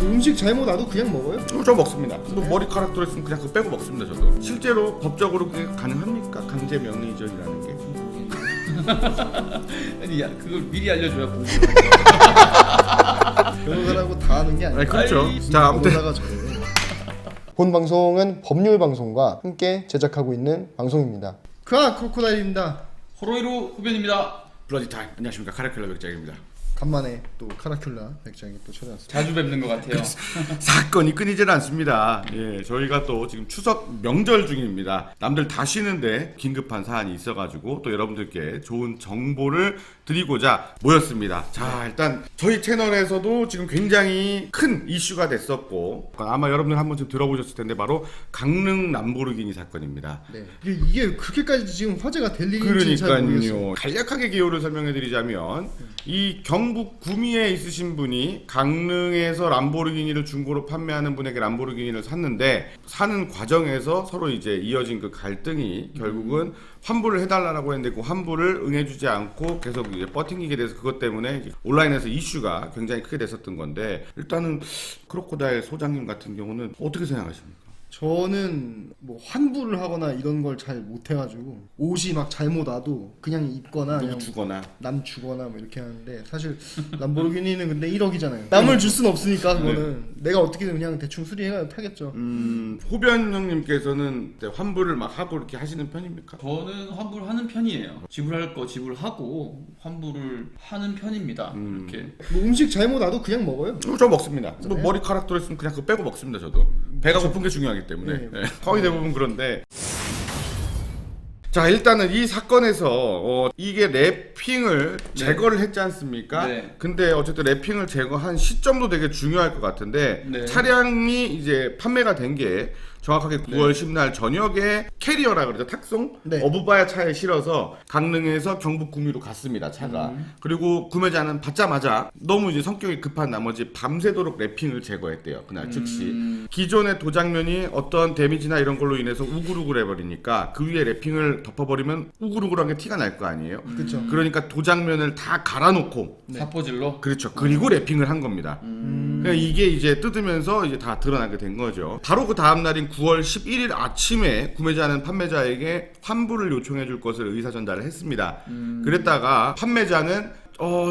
음식 잘못 놔도 그냥 먹어요? 저 먹습니다. 뭐 머리카락 들어있으면 그냥 그거 빼고 먹습니다. 저도. 실제로 법적으로 그게 가능합니까? 강제 명의이전이라는 게. 아니 야 그걸 미리 알려줘야 보고. 변호사라고 다 아는 게 아니야. 그렇죠. 자, 아무튼 변호사가 저래. 본 방송은 법률 방송과 함께 제작하고 있는 방송입니다. 크로코다일입니다. 호로이로 후변입니다. 블러디 타임. 안녕하십니까. 카라큘라 백작입니다. 간만에 또 카라큘라 백장이 또 찾아왔습니다. 자주 뵙는 것 같아요. 사건이 끊이질 않습니다. 예, 저희가 또 지금 추석 명절 중입니다. 남들 다 쉬는데 긴급한 사안이 있어가지고 또 여러분들께 좋은 정보를 드리고자 모였습니다. 자, 일단 저희 채널에서도 지금 굉장히 큰 이슈가 됐었고 아마 여러분들 한 번쯤 들어보셨을 텐데 바로 강릉 람보르기니 사건입니다. 네. 이게 그렇게까지 지금 화제가 될 일인지 잘 모르겠어요. 그러니까요. 간략하게 기호를 설명해드리자면 이 경북 구미에 있으신 분이 강릉에서 람보르기니를 중고로 판매하는 분에게 람보르기니를 샀는데 사는 과정에서 서로 이제 이어진 그 갈등이 결국은 환불을 해달라고 했는데 그 환불을 응해주지 않고 계속 이제 버팅기게 돼서 그것 때문에 온라인에서 이슈가 굉장히 크게 됐었던 건데 일단은 크로코다일 소장님 같은 경우는 어떻게 생각하십니까? 저는 뭐 환불을 하거나 이런 걸 잘 못해가지고 옷이 막 잘못 와도 그냥 입거나 누구 그냥 주거나 남 주거나 뭐 이렇게 하는데 사실 람보르기니는 근데 1억이잖아요. 남을 줄 수는 없으니까 그거는 내가 어떻게든 그냥 대충 수리해가 타겠죠. 호변 형님께서는 환불을 막 하고 이렇게 하시는 편입니까? 저는 환불하는 편이에요. 지불할 거 지불하고 환불을 하는 편입니다. 이렇게 뭐 음식 잘못 와도 그냥 먹어요. 저 먹습니다. 뭐 머리카락 들어있으면 그냥 그거 빼고 먹습니다. 저도 배가 고픈 게 중요하기 때문에 네. 네. 거의 대부분 그런데 자 일단은 이 사건에서 이게 랩핑을 제거를 했지 않습니까? 네. 근데 어쨌든 랩핑을 제거한 시점도 되게 중요할 것 같은데 네. 차량이 이제 판매가 된 게 정확하게 9월 10날 저녁에 캐리어라 그러죠. 탁송? 네. 어부바야 차에 실어서 강릉에서 경북 구미로 갔습니다. 차가. 그리고 구매자는 받자마자 너무 이제 성격이 급한 나머지 밤새도록 랩핑을 제거했대요. 그날 즉시. 기존의 도장면이 어떤 데미지나 이런 걸로 인해서 우글우글 해버리니까 그 위에 랩핑을 덮어버리면 우글우글한 게 티가 날 거 아니에요. 그렇죠. 그러니까 도장면을 다 갈아놓고 사포질로. 그렇죠. 그리고 랩핑을 한 겁니다. 그러니까 이게 이제 뜯으면서 이제 다 드러나게 된 거죠. 바로 그 다음 날인 9월 11일 아침에 구매자는 판매자에게 환불을 요청해 줄 것을 의사 전달을 했습니다. 그랬다가 판매자는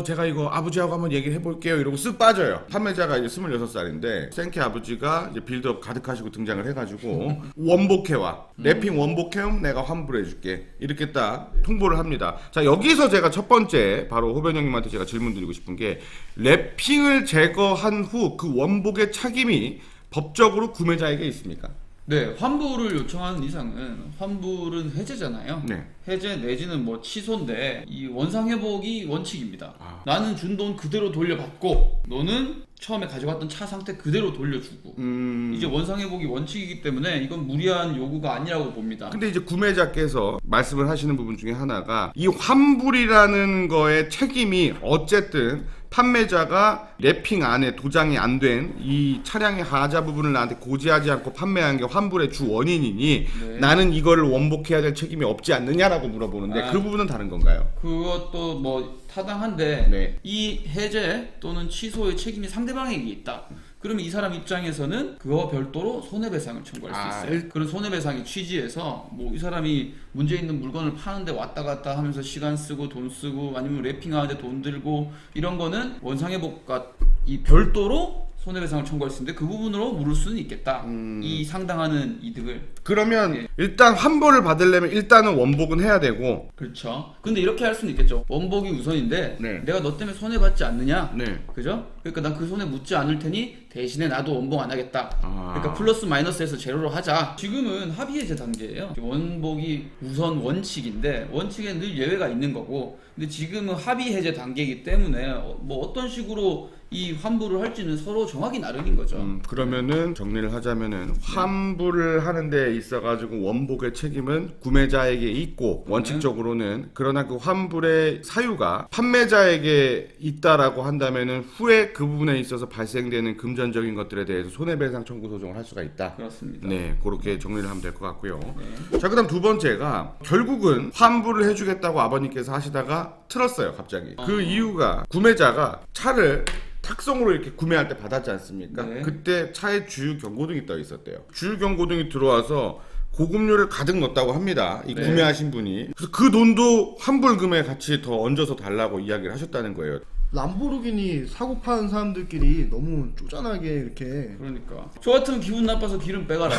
제가 이거 아버지하고 한번 얘기해 볼게요 이러고 쓱 빠져요. 판매자가 이제 26살인데 생케 아버지가 이제 빌드업 가득하시고 등장을 해가지고 원복해와 랩핑 원복해면 내가 환불해 줄게 이렇게 딱 통보를 합니다. 자 여기서 제가 첫 번째 바로 호변 형님한테 제가 질문 드리고 싶은 게 랩핑을 제거한 후 그 원복의 책임이 법적으로 구매자에게 있습니까? 네, 환불을 요청하는 이상은 환불은 해제잖아요. 네. 해제 내지는 뭐 취소인데 이 원상 회복이 원칙입니다. 나는 준 돈 그대로 돌려받고 너는 처음에 가져갔던 차 상태 그대로 돌려주고 이제 원상 회복이 원칙이기 때문에 이건 무리한 요구가 아니라고 봅니다. 근데 이제 구매자께서 말씀을 하시는 부분 중에 하나가 이 환불이라는 거의 책임이 어쨌든 판매자가 랩핑 안에 도장이 안 된 이 차량의 하자 부분을 나한테 고지하지 않고 판매한 게 환불의 주 원인이니 네. 나는 이거를 원복해야 될 책임이 없지 않느냐라고 물어보는데 그 부분은 다른 건가요? 그것도 뭐 타당한데 네. 이 해제 또는 취소의 책임이 상대방에게 있다. 그러면 이 사람 입장에서는 그거와 별도로 손해배상을 청구할 수 있어요. 그런 손해배상의 취지에서 뭐 이 사람이 문제 있는 물건을 파는데 왔다 갔다 하면서 시간 쓰고 돈 쓰고 아니면 랩핑하는데 돈 들고 이런 거는 원상회복과 이 별도로 손해배상을 청구할 수 있는데 그 부분으로 물을 수는 있겠다. 이 상당하는 이득을. 그러면 예. 일단 환불을 받으려면 일단은 원복은 해야 되고 그렇죠. 근데 이렇게 할 수는 있겠죠. 원복이 우선인데 네. 내가 너 때문에 손해받지 않느냐? 네. 그죠? 그러니까 난 그 손해 묻지 않을 테니 대신에 나도 원복 안 하겠다. 아. 그러니까 플러스 마이너스에서 제로로 하자. 지금은 합의 해제 단계예요. 원복이 우선 원칙인데 원칙에 늘 예외가 있는 거고 근데 지금은 합의 해제 단계이기 때문에 뭐 어떤 식으로 이 환불을 할지는 서로 정하기 나름인 거죠. 그러면은 정리를 하자면은 환불을 하는 데 있어가지고 원복의 책임은 구매자에게 있고 원칙적으로는 그러나 그 환불의 사유가 판매자에게 있다라고 한다면은 후에 그 부분에 있어서 발생되는 금전적인 것들에 대해서 손해배상 청구 소송을 할 수가 있다. 그렇습니다. 네, 그렇게 정리를 하면 될 것 같고요. 자, 그다음 두 번째가 결국은 환불을 해주겠다고 아버님께서 하시다가 틀었어요, 갑자기. 그 이유가 구매자가 차를 탁송으로 이렇게 구매할 때 받았지 않습니까? 네. 그때 차에 주유 경고등이 떠 있었대요. 주유 경고등이 들어와서 고급료를 가득 넣었다고 합니다. 이 네. 구매하신 분이. 그래서 그 돈도 환불금에 같이 더 얹어서 달라고 이야기를 하셨다는 거예요. 람보르기니 사고 파는 사람들끼리 너무 쪼잔하게 이렇게 그러니까 저 같으면 기분 나빠서 기름 빼가라.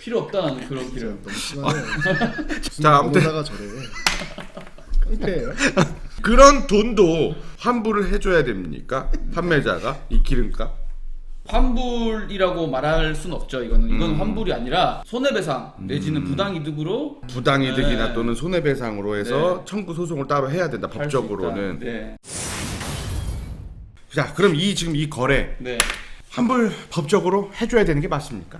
필요 없다 나는 그런 기름. 너무 심하네. 자, 아무튼 변호사가 저래. 깡패예요. 그런 돈도 환불을 해줘야 됩니까? 판매자가 이 기름값? 환불이라고 말할 순 없죠. 이건 환불이 아니라 손해배상 내지는 부당이득으로 부당이득이나 네. 또는 손해배상으로 해서 네. 청구 소송을 따로 해야 된다. 할 수 있다. 법적으로는. 네. 자, 그럼 지금 이 거래 네. 환불 법적으로 해줘야 되는 게 맞습니까?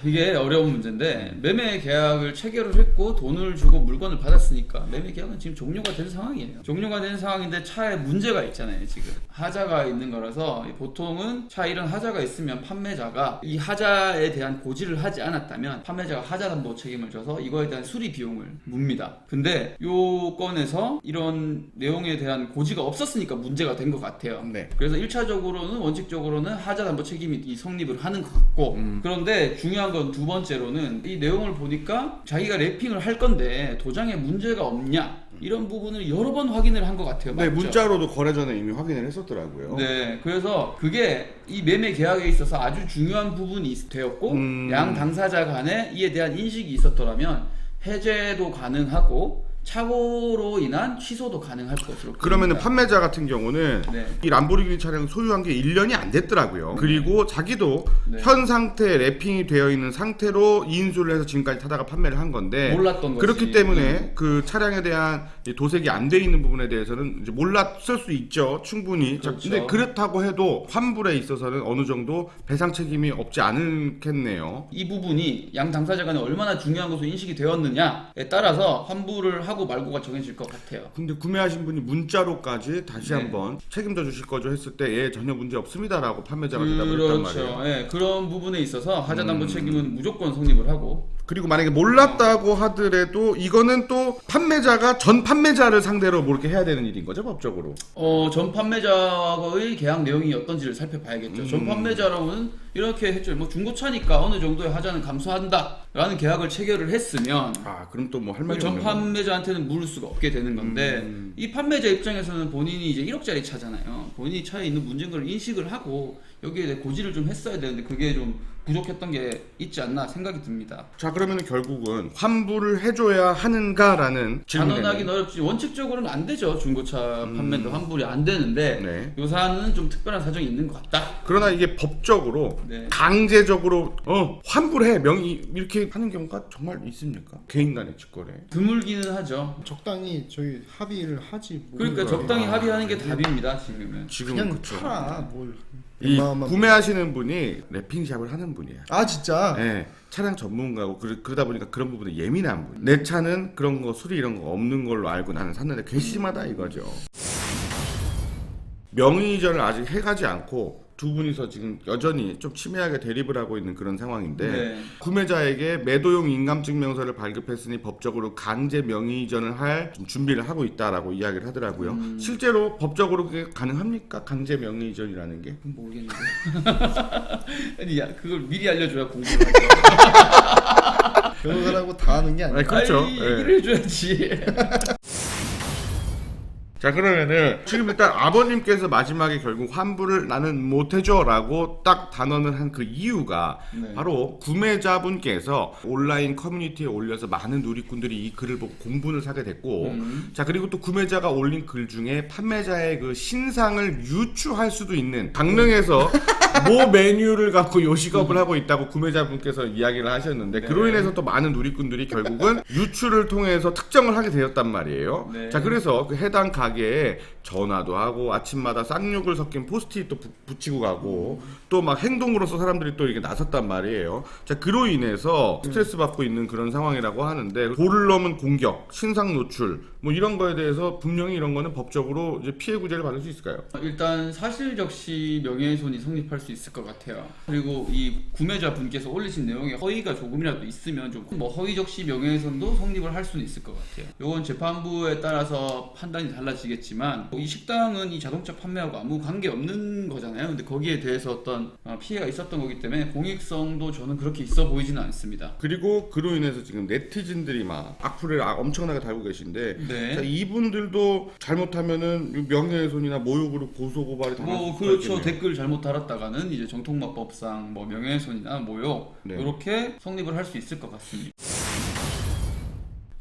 이게 어려운 문제인데 매매 계약을 체결을 했고 돈을 주고 물건을 받았으니까 매매 계약은 지금 종료가 된 상황이에요. 종료가 된 상황인데 차에 문제가 있잖아요. 지금 하자가 있는 거라서 보통은 차에 이런 하자가 있으면 판매자가 이 하자에 대한 고지를 하지 않았다면 판매자가 하자담보 책임을 져서 이거에 대한 수리 비용을 묻니다. 근데 요 건에서 이런 내용에 대한 고지가 없었으니까 문제가 된 것 같아요. 네. 그래서 1차적으로는 원칙적으로는 하자담보 책임이 성립을 하는 것 같고 그런데 중요한 건 두 번째로는 이 내용을 보니까 자기가 랩핑을 할 건데 도장에 문제가 없냐 이런 부분을 여러 번 확인을 한 것 같아요. 네, 맞죠? 문자로도 거래 전에 이미 확인을 했었더라고요. 네, 그래서 그게 이 매매 계약에 있어서 아주 중요한 부분이 되었고 양 당사자 간에 이에 대한 인식이 있었더라면 해제도 가능하고 착오로 인한 취소도 가능할 것으로 그러면은 보입니다. 판매자 같은 경우는 네. 이 람보르기니 차량 소유한 게 1년이 안 됐더라고요. 그리고 자기도 네. 현 상태 랩핑이 되어 있는 상태로 인수를 해서 지금까지 타다가 판매를 한 건데 몰랐던 거지. 그렇기 때문에 그 차량에 대한 이 도색이 안 돼 있는 부분에 대해서는 이제 몰랐을 수 있죠. 충분히. 자, 그렇죠. 근데 그렇다고 해도 환불에 있어서는 어느 정도 배상 책임이 없지 않겠네요. 이 부분이 양 당사자 간에 얼마나 중요한 것으로 인식이 되었느냐에 따라서 환불을 하고 말고가 정해질 것 같아요. 근데 구매하신 분이 문자로까지 다시 네. 한번 책임져 주실 거죠 했을 때 예, 전혀 문제 없습니다라고 판매자가 대답을 했단 말이에요. 그렇죠. 예, 그런 부분에 있어서 하자담보 책임은 무조건 성립을 하고 그리고 만약에 몰랐다고 하더라도 이거는 또 판매자가 전 판매자를 상대로 뭐 이렇게 해야 되는 일인 거죠 법적으로. 전 판매자의 계약 내용이 어떤지를 살펴봐야겠죠. 전 판매자로는 이렇게 했죠. 뭐 중고차니까 어느 정도의 하자는 감수한다라는 계약을 체결을 했으면 아 그럼 또 뭐 할 말이 전 없는 거예요. 판매자한테는 물을 수가 없게 되는 건데 이 판매자 입장에서는 본인이 이제 1억짜리 차잖아요. 본인이 차에 있는 문제인 걸 인식을 하고 여기에 대해 고지를 좀 했어야 되는데 그게 좀 부족했던 게 있지 않나 생각이 듭니다. 자 그러면 결국은 환불을 해줘야 하는가라는 질문이 단언하기는 어렵지 원칙적으로는 안 되죠. 중고차 판매도 환불이 안 되는데 네. 요 사안은 좀 특별한 사정이 있는 것 같다. 그러나 이게 법적으로 네. 강제적으로 환불해 명의 이렇게 하는 경우가 정말 있습니까? 개인 간의 직거래. 드물기는 하죠. 적당히 저희 합의를 하지. 뭐. 그러니까 적당히 합의하는 게 답입니다. 지금은. 지금 그냥 그쵸. 차라 뭘. 이 웬만하면 구매하시는 분이 랩핑샵을 하는 분이에요. 아 진짜. 네, 차량 전문가고 그러다 보니까 그런 부분에 예민한 분. 내 차는 그런 거 수리 이런 거 없는 걸로 알고 나는 샀는데 괘씸하다 이거죠. 명의 이전을 아직 해가지 않고 두 분이서 지금 여전히 좀 치밀하게 대립을 하고 있는 그런 상황인데 네. 구매자에게 매도용 인감증명서를 발급했으니 법적으로 강제 명의 이전을 할 준비를 하고 있다라고 이야기를 하더라고요. 실제로 법적으로 그게 가능합니까? 강제 명의 이전이라는 게? 모르겠는데. 아니 야 그걸 미리 알려줘야 공부를 하죠. 변호사라고 다 하는 게 아니야. 아니, 그렇죠. 아니, 얘기를 해줘야지. 자 그러면은 지금 일단 아버님께서 마지막에 결국 환불을 나는 못해줘라고 딱 단언을 한 그 이유가 네. 바로 구매자분께서 온라인 커뮤니티에 올려서 많은 누리꾼들이 이 글을 보고 공분을 사게 됐고 자 그리고 또 구매자가 올린 글 중에 판매자의 그 신상을 유추할 수도 있는 강릉에서 모 메뉴를 갖고 요식업을 하고 있다고 구매자분께서 이야기를 하셨는데 네. 그로 인해서 또 많은 누리꾼들이 결국은 유추를 통해서 특정을 하게 되었단 말이에요. 네. 자 그래서 그 해당 가게에 전화도 하고 아침마다 쌍욕을 섞인 포스트잇도 붙이고 가고 또 막 행동으로서 사람들이 또 이게 나섰단 말이에요. 자 그로 인해서 스트레스 받고 있는 그런 상황이라고 하는데 도를 넘은 공격, 신상 노출 뭐 이런 거에 대해서 분명히 이런 거는 법적으로 이제 피해 구제를 받을 수 있을까요? 일단 사실적시 명예훼손이 성립할 수 있을 것 같아요. 그리고 이 구매자분께서 올리신 내용에 허위가 조금이라도 있으면 좀 뭐 허위적시 명예훼손도 성립을 할 수는 있을 것 같아요. 요건 재판부에 따라서 판단이 달라질 달라지겠지만 이 식당은 이 자동차 판매하고 아무 관계 없는 거잖아요. 근데 거기에 대해서 어떤 피해가 있었던 거기 때문에 공익성도 저는 그렇게 있어 보이지는 않습니다. 그리고 그로 인해서 지금 네티즌들이 막 악플을 엄청나게 달고 계신데 네. 자, 이분들도 잘못하면은 명예훼손이나 모욕으로 고소고발이 당할 수 그렇죠. 있겠네요. 댓글 잘못 달았다가는 이제 정통마법상 뭐 명예훼손이나 모욕 네. 이렇게 성립을 할 수 있을 것 같습니다.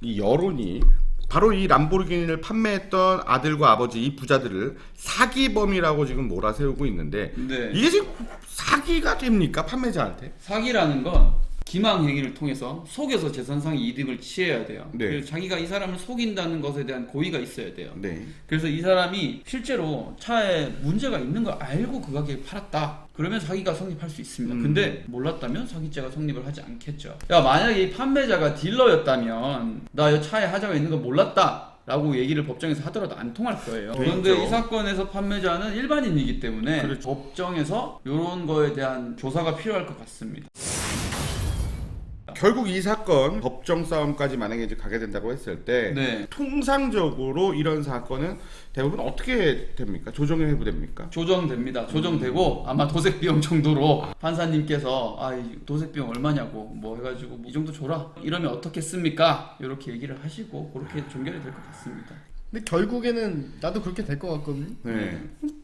이 여론이 바로 이 람보르기니를 판매했던 아들과 아버지 이 부자들을 사기범이라고 지금 몰아세우고 있는데 네. 이게 지금 사기가 됩니까 판매자한테? 사기라는 건 기망 행위를 통해서 속여서 재산상의 이득을 취해야 돼요. 네. 그래서 자기가 이 사람을 속인다는 것에 대한 고의가 있어야 돼요. 네. 그래서 이 사람이 실제로 차에 문제가 있는 걸 알고 그 가격에 팔았다. 그러면 사기가 성립할 수 있습니다. 근데 몰랐다면 사기죄가 성립을 하지 않겠죠. 야, 만약에 이 판매자가 딜러였다면 나 이 차에 하자가 있는 거 몰랐다. 라고 얘기를 법정에서 하더라도 안 통할 거예요. 그런데 그렇죠. 이 사건에서 판매자는 일반인이기 때문에 그렇죠. 법정에서 이런 거에 대한 조사가 필요할 것 같습니다. 결국 이 사건 법정 싸움까지 만약에 이제 가게 된다고 했을 때 네. 통상적으로 이런 사건은 대부분 어떻게 됩니까? 조정이 회부됩니까? 조정됩니다. 조정되고 아마 도색 비용 정도로 판사님께서 이 도색 비용 얼마냐고 뭐 해가지고 이 정도 줘라 이러면 어떻겠습니까? 이렇게 얘기를 하시고 그렇게 종결이 될 것 같습니다. 근데 결국에는 나도 그렇게 될 것 같거든요. 네.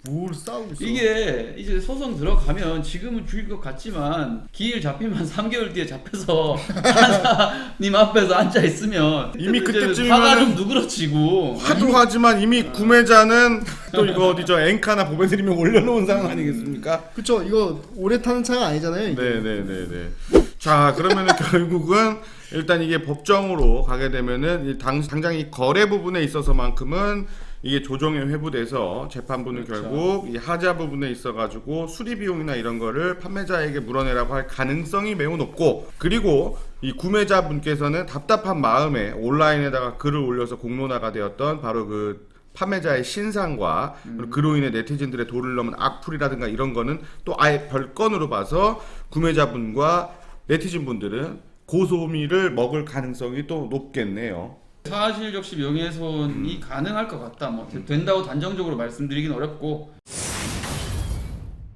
뭘 싸우고 있어. 이게 이제 소송 들어가면 지금은 죽일 것 같지만 기일 잡히면 3개월 뒤에 잡혀서 판사님 앞에서 앉아 있으면 이미 그때쯤이면은 화가 좀 누그러지고 하도 하지만 이미 구매자는 또 이거 어디죠 엔카나 보배드리면 올려놓은 상황 아니겠습니까? 그쵸. 이거 오래 타는 차가 아니잖아요. 이게. 네네네네. 자 그러면은 결국은 일단 이게 법정으로 가게 되면은 당장 이 거래 부분에 있어서만큼은 이게 조정에 회부돼서 재판부는 그렇죠. 결국 이 하자 부분에 있어가지고 수리 비용이나 이런 거를 판매자에게 물어내라고 할 가능성이 매우 높고 그리고 이 구매자분께서는 답답한 마음에 온라인에다가 글을 올려서 공론화가 되었던 바로 그 판매자의 신상과 그로 인해 네티즌들의 도를 넘은 악플이라든가 이런 거는 또 아예 별건으로 봐서 구매자분과 네티즌분들은 고소미를 먹을 가능성이 또 높겠네요. 사실 적시 명예훼손이 가능할 것 같다. 뭐 된다고 단정적으로 말씀드리긴 어렵고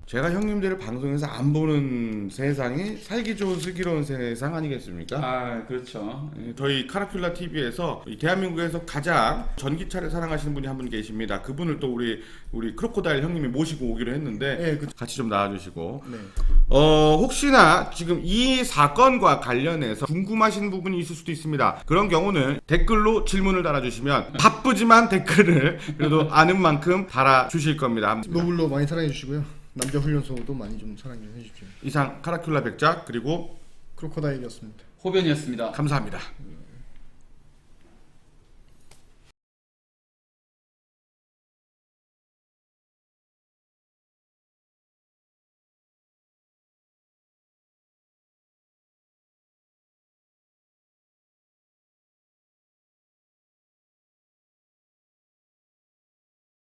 제가 형님들을 방송에서 안 보는 세상이 살기 좋은 슬기로운 세상 아니겠습니까? 그렇죠. 저희 카라큘라 TV에서 대한민국에서 가장 전기차를 사랑하시는 분이 한 분 계십니다. 그분을 또 우리 크로코다일 형님이 모시고 오기로 했는데 네, 같이 좀 나와주시고 네. 혹시나 지금 이 사건과 관련해서 궁금하신 부분이 있을 수도 있습니다. 그런 경우는 댓글로 질문을 달아주시면 바쁘지만 댓글을 그래도 아는 만큼 달아주실 겁니다. 노블로 많이 사랑해 주시고요. 남자 훈련소도 많이 좀 사랑해 주십시오. 이상 카라큘라 백작 그리고 크로코다일이었습니다. 호변이었습니다. 감사합니다.